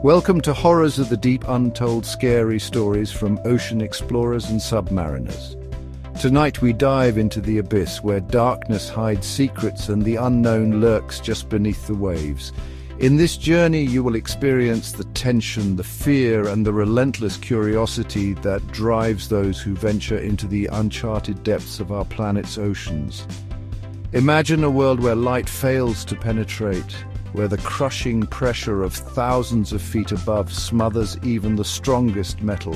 Welcome to Horrors of the Deep, Untold Scary Stories from Ocean Explorers and Submariners. Tonight we dive into the abyss where darkness hides secrets and the unknown lurks just beneath the waves. In this journey you will experience the tension, the fear and the relentless curiosity that drives those who venture into the uncharted depths of our planet's oceans. Imagine a world where light fails to penetrate, where the crushing pressure of thousands of feet above smothers even the strongest metal,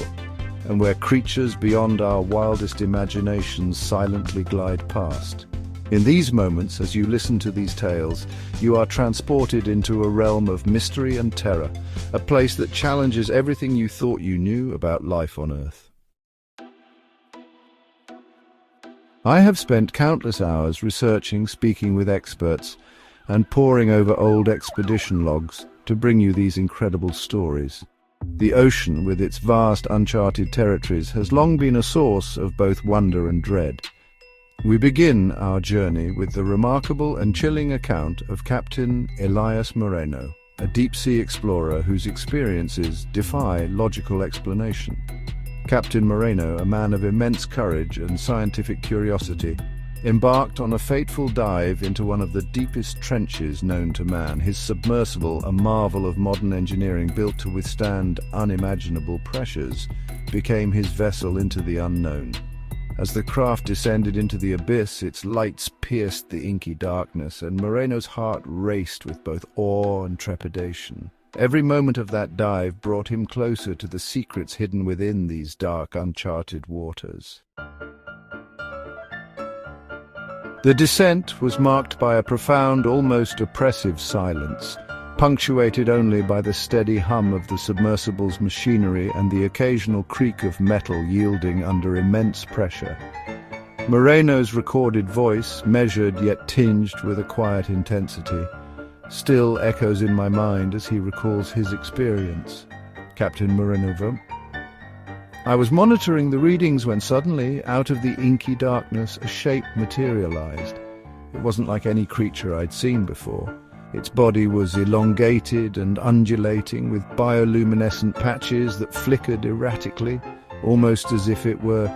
and where creatures beyond our wildest imaginations silently glide past. In these moments, as you listen to these tales, you are transported into a realm of mystery and terror, a place that challenges everything you thought you knew about life on Earth. I have spent countless hours researching, speaking with experts, and poring over old expedition logs to bring you these incredible stories. The ocean, with its vast uncharted territories, has long been a source of both wonder and dread. We begin our journey with the remarkable and chilling account of Captain Elias Moreno, a deep-sea explorer whose experiences defy logical explanation. Captain Moreno, a man of immense courage and scientific curiosity, embarked on a fateful dive into one of the deepest trenches known to man. His submersible, a marvel of modern engineering built to withstand unimaginable pressures, became his vessel into the unknown. As the craft descended into the abyss, its lights pierced the inky darkness, and Moreno's heart raced with both awe and trepidation. Every moment of that dive brought him closer to the secrets hidden within these dark, uncharted waters. The descent was marked by a profound, almost oppressive silence, punctuated only by the steady hum of the submersible's machinery and the occasional creak of metal yielding under immense pressure. Moreno's recorded voice, measured yet tinged with a quiet intensity, still echoes in my mind as he recalls his experience. Captain Moreno. I was monitoring the readings when suddenly, out of the inky darkness, a shape materialized. It wasn't like any creature I'd seen before. Its body was elongated and undulating, with bioluminescent patches that flickered erratically, almost as if it were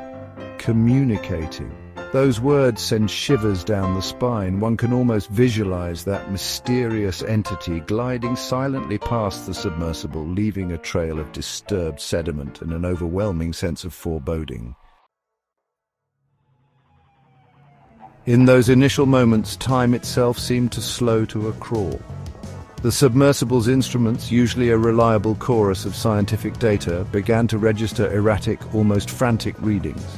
communicating. Those words send shivers down the spine. One can almost visualize that mysterious entity gliding silently past the submersible, leaving a trail of disturbed sediment and an overwhelming sense of foreboding. In those initial moments, time itself seemed to slow to a crawl. The submersible's instruments, usually a reliable chorus of scientific data, began to register erratic, almost frantic readings.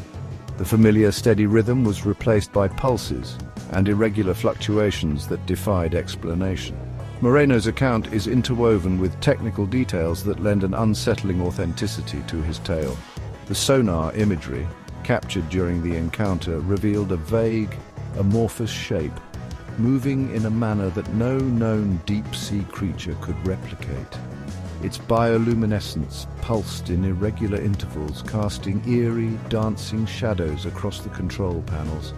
The familiar steady rhythm was replaced by pulses and irregular fluctuations that defied explanation. Moreno's account is interwoven with technical details that lend an unsettling authenticity to his tale. The sonar imagery, captured during the encounter, revealed a vague, amorphous shape, moving in a manner that no known deep-sea creature could replicate. Its bioluminescence pulsed in irregular intervals, casting eerie, dancing shadows across the control panels,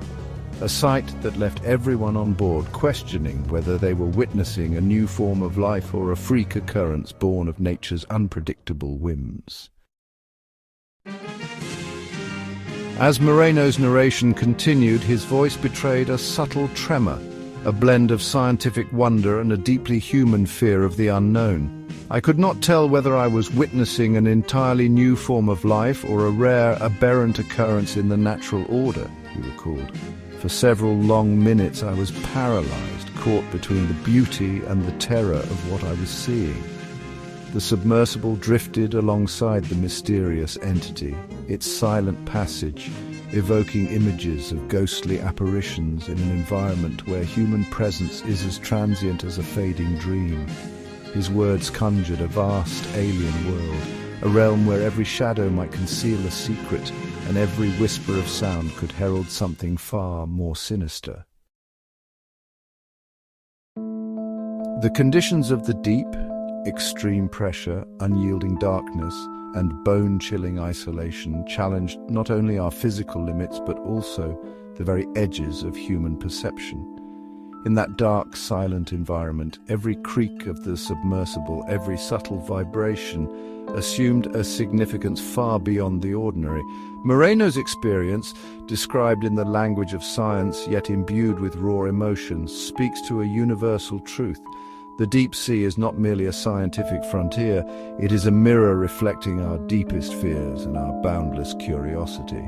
a sight that left everyone on board questioning whether they were witnessing a new form of life or a freak occurrence born of nature's unpredictable whims. As Moreno's narration continued, his voice betrayed a subtle tremor, a blend of scientific wonder and a deeply human fear of the unknown. I could not tell whether I was witnessing an entirely new form of life or a rare, aberrant occurrence in the natural order, he recalled. For several long minutes I was paralyzed, caught between the beauty and the terror of what I was seeing. The submersible drifted alongside the mysterious entity, its silent passage evoking images of ghostly apparitions in an environment where human presence is as transient as a fading dream. His words conjured a vast alien world, a realm where every shadow might conceal a secret and every whisper of sound could herald something far more sinister. The conditions of the deep, extreme pressure, unyielding darkness, and bone-chilling isolation challenged not only our physical limits but also the very edges of human perception. In that dark, silent environment, every creak of the submersible, every subtle vibration, assumed a significance far beyond the ordinary. Moreno's experience, described in the language of science yet imbued with raw emotions, speaks to a universal truth. The deep sea is not merely a scientific frontier, it is a mirror reflecting our deepest fears and our boundless curiosity.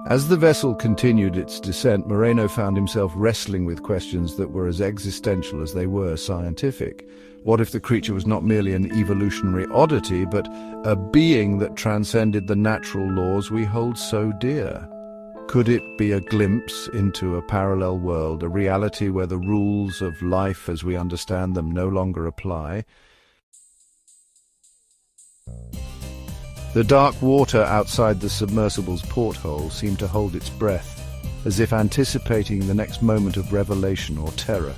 As the vessel continued its descent, Moreno found himself wrestling with questions that were as existential as they were scientific. What if the creature was not merely an evolutionary oddity, but a being that transcended the natural laws we hold so dear? Could it be a glimpse into a parallel world, a reality where the rules of life as we understand them no longer apply? The dark water outside the submersible's porthole seemed to hold its breath, as if anticipating the next moment of revelation or terror.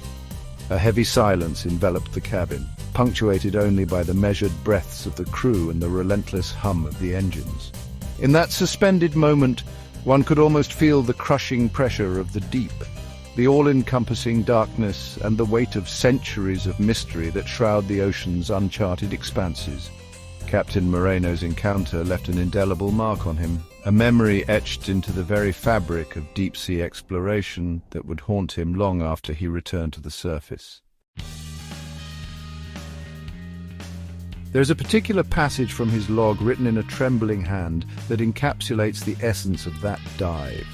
A heavy silence enveloped the cabin, punctuated only by the measured breaths of the crew and the relentless hum of the engines. In that suspended moment, one could almost feel the crushing pressure of the deep, the all-encompassing darkness and the weight of centuries of mystery that shroud the ocean's uncharted expanses. Captain Moreno's encounter left an indelible mark on him, a memory etched into the very fabric of deep-sea exploration that would haunt him long after he returned to the surface. There's a particular passage from his log written in a trembling hand that encapsulates the essence of that dive.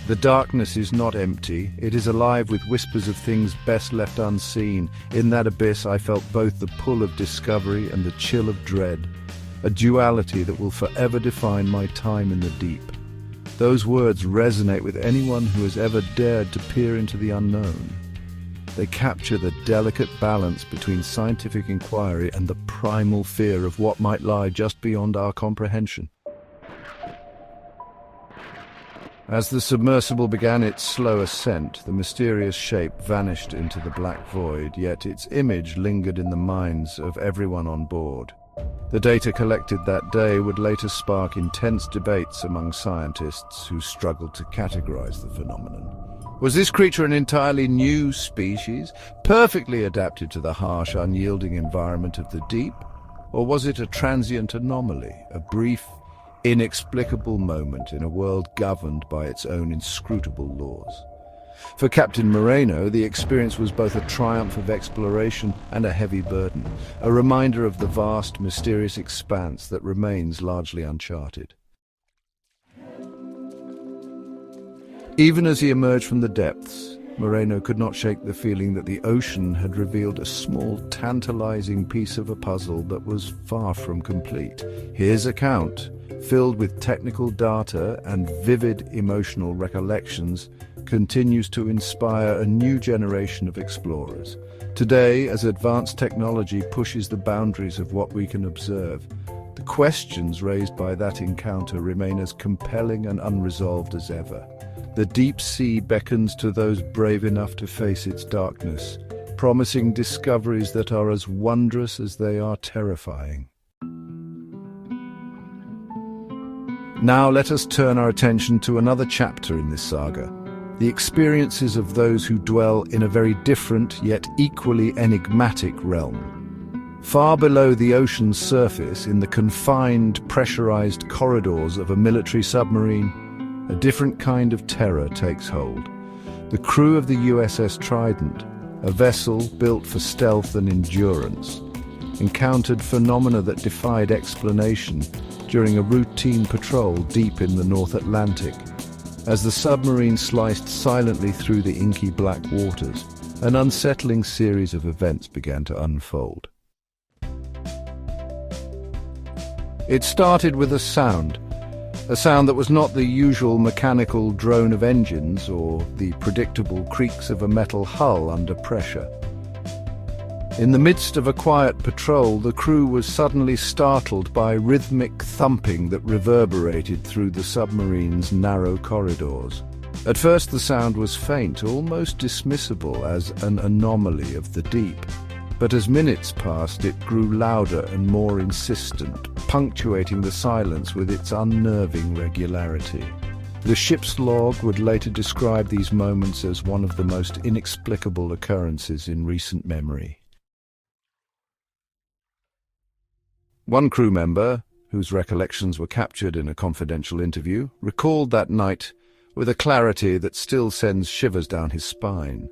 The darkness is not empty, it is alive with whispers of things best left unseen. In that abyss I felt both the pull of discovery and the chill of dread, a duality that will forever define my time in the deep. Those words resonate with anyone who has ever dared to peer into the unknown. They capture the delicate balance between scientific inquiry and the primal fear of what might lie just beyond our comprehension. As the submersible began its slow ascent, the mysterious shape vanished into the black void, yet its image lingered in the minds of everyone on board. The data collected that day would later spark intense debates among scientists who struggled to categorize the phenomenon. Was this creature an entirely new species, perfectly adapted to the harsh, unyielding environment of the deep? Or was it a transient anomaly, a brief, inexplicable moment in a world governed by its own inscrutable laws? For Captain Moreno, the experience was both a triumph of exploration and a heavy burden, a reminder of the vast, mysterious expanse that remains largely uncharted. Even as he emerged from the depths, Moreno could not shake the feeling that the ocean had revealed a small, tantalizing piece of a puzzle that was far from complete. His account, filled with technical data and vivid emotional recollections, continues to inspire a new generation of explorers. Today, as advanced technology pushes the boundaries of what we can observe, the questions raised by that encounter remain as compelling and unresolved as ever. The deep sea beckons to those brave enough to face its darkness, promising discoveries that are as wondrous as they are terrifying. Now let us turn our attention to another chapter in this saga, the experiences of those who dwell in a very different yet equally enigmatic realm. Far below the ocean's surface, in the confined, pressurized corridors of a military submarine, a different kind of terror takes hold. The crew of the USS Trident, a vessel built for stealth and endurance, encountered phenomena that defied explanation during a routine patrol deep in the North Atlantic. As the submarine sliced silently through the inky black waters, an unsettling series of events began to unfold. It started with a sound that was not the usual mechanical drone of engines or the predictable creaks of a metal hull under pressure. In the midst of a quiet patrol, the crew was suddenly startled by rhythmic thumping that reverberated through the submarine's narrow corridors. At first the sound was faint, almost dismissible as an anomaly of the deep. But as minutes passed, it grew louder and more insistent, punctuating the silence with its unnerving regularity. The ship's log would later describe these moments as one of the most inexplicable occurrences in recent memory. One crew member, whose recollections were captured in a confidential interview, recalled that night with a clarity that still sends shivers down his spine.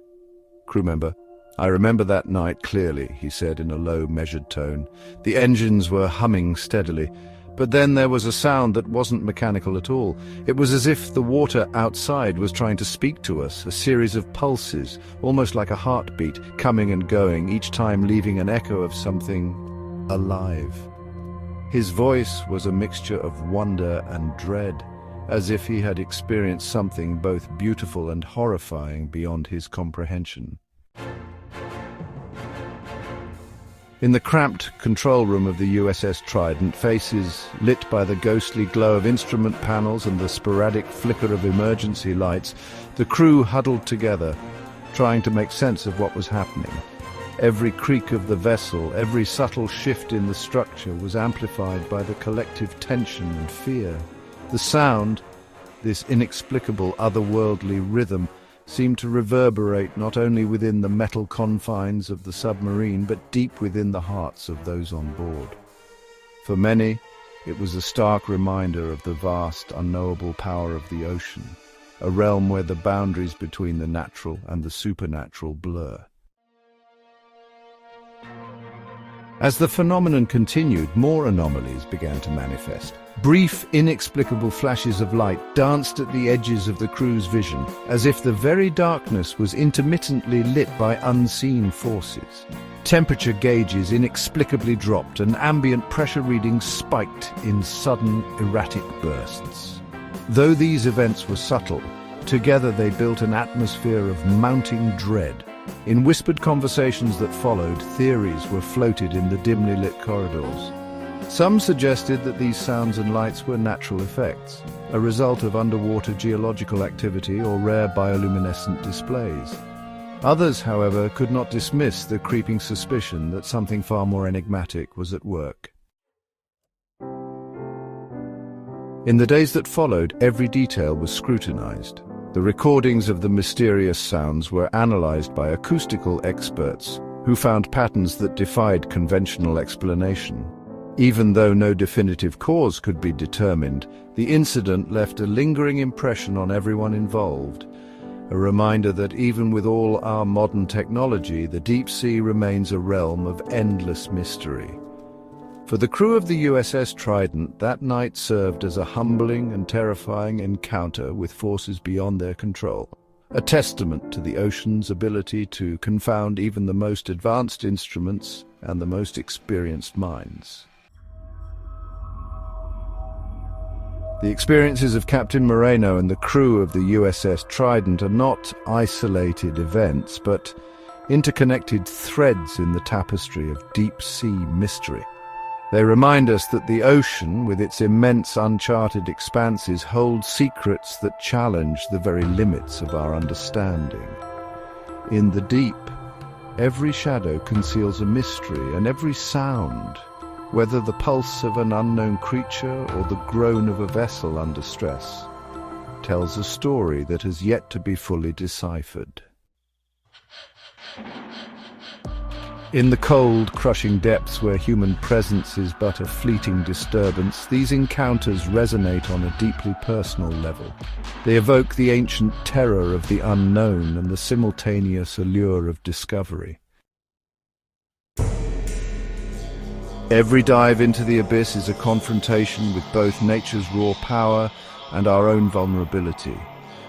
Crew member: "I remember that night clearly," he said in a low, measured tone. "The engines were humming steadily, but then there was a sound that wasn't mechanical at all. It was as if the water outside was trying to speak to us, a series of pulses, almost like a heartbeat, coming and going, each time leaving an echo of something alive." His voice was a mixture of wonder and dread, as if he had experienced something both beautiful and horrifying beyond his comprehension. In the cramped control room of the USS Trident, faces lit by the ghostly glow of instrument panels and the sporadic flicker of emergency lights, the crew huddled together, trying to make sense of what was happening. Every creak of the vessel, every subtle shift in the structure was amplified by the collective tension and fear. The sound, this inexplicable, otherworldly rhythm, seemed to reverberate not only within the metal confines of the submarine, but deep within the hearts of those on board. For many, it was a stark reminder of the vast, unknowable power of the ocean, a realm where the boundaries between the natural and the supernatural blur. As the phenomenon continued, more anomalies began to manifest. Brief, inexplicable flashes of light danced at the edges of the crew's vision, as if the very darkness was intermittently lit by unseen forces. Temperature gauges inexplicably dropped, and ambient pressure readings spiked in sudden, erratic bursts. Though these events were subtle, together they built an atmosphere of mounting dread. In whispered conversations that followed, theories were floated in the dimly lit corridors. Some suggested that these sounds and lights were natural effects, a result of underwater geological activity or rare bioluminescent displays. Others, however, could not dismiss the creeping suspicion that something far more enigmatic was at work. In the days that followed, every detail was scrutinized. The recordings of the mysterious sounds were analyzed by acoustical experts who found patterns that defied conventional explanation. Even though no definitive cause could be determined, the incident left a lingering impression on everyone involved, a reminder that even with all our modern technology, the deep sea remains a realm of endless mystery. For the crew of the USS Trident, that night served as a humbling and terrifying encounter with forces beyond their control, a testament to the ocean's ability to confound even the most advanced instruments and the most experienced minds. The experiences of Captain Moreno and the crew of the USS Trident are not isolated events, but interconnected threads in the tapestry of deep-sea mystery. They remind us that the ocean, with its immense uncharted expanses, holds secrets that challenge the very limits of our understanding. In the deep, every shadow conceals a mystery, and every sound, whether the pulse of an unknown creature or the groan of a vessel under stress, tells a story that has yet to be fully deciphered. In the cold, crushing depths where human presence is but a fleeting disturbance, these encounters resonate on a deeply personal level. They evoke the ancient terror of the unknown and the simultaneous allure of discovery. Every dive into the abyss is a confrontation with both nature's raw power and our own vulnerability,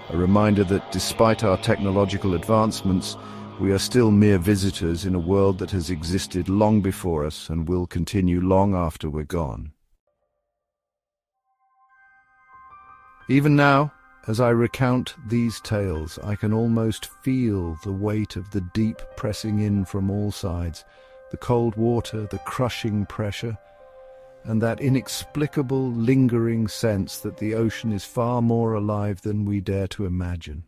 a reminder that despite our technological advancements, we are still mere visitors in a world that has existed long before us and will continue long after we're gone. Even now, as I recount these tales, I can almost feel the weight of the deep pressing in from all sides, the cold water, the crushing pressure, and that inexplicable, lingering sense that the ocean is far more alive than we dare to imagine.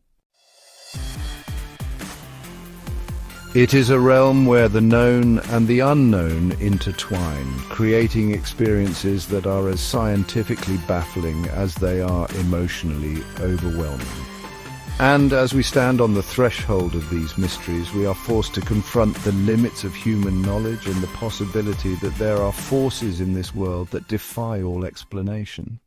It is a realm where the known and the unknown intertwine, creating experiences that are as scientifically baffling as they are emotionally overwhelming. And as we stand on the threshold of these mysteries, we are forced to confront the limits of human knowledge and the possibility that there are forces in this world that defy all explanation.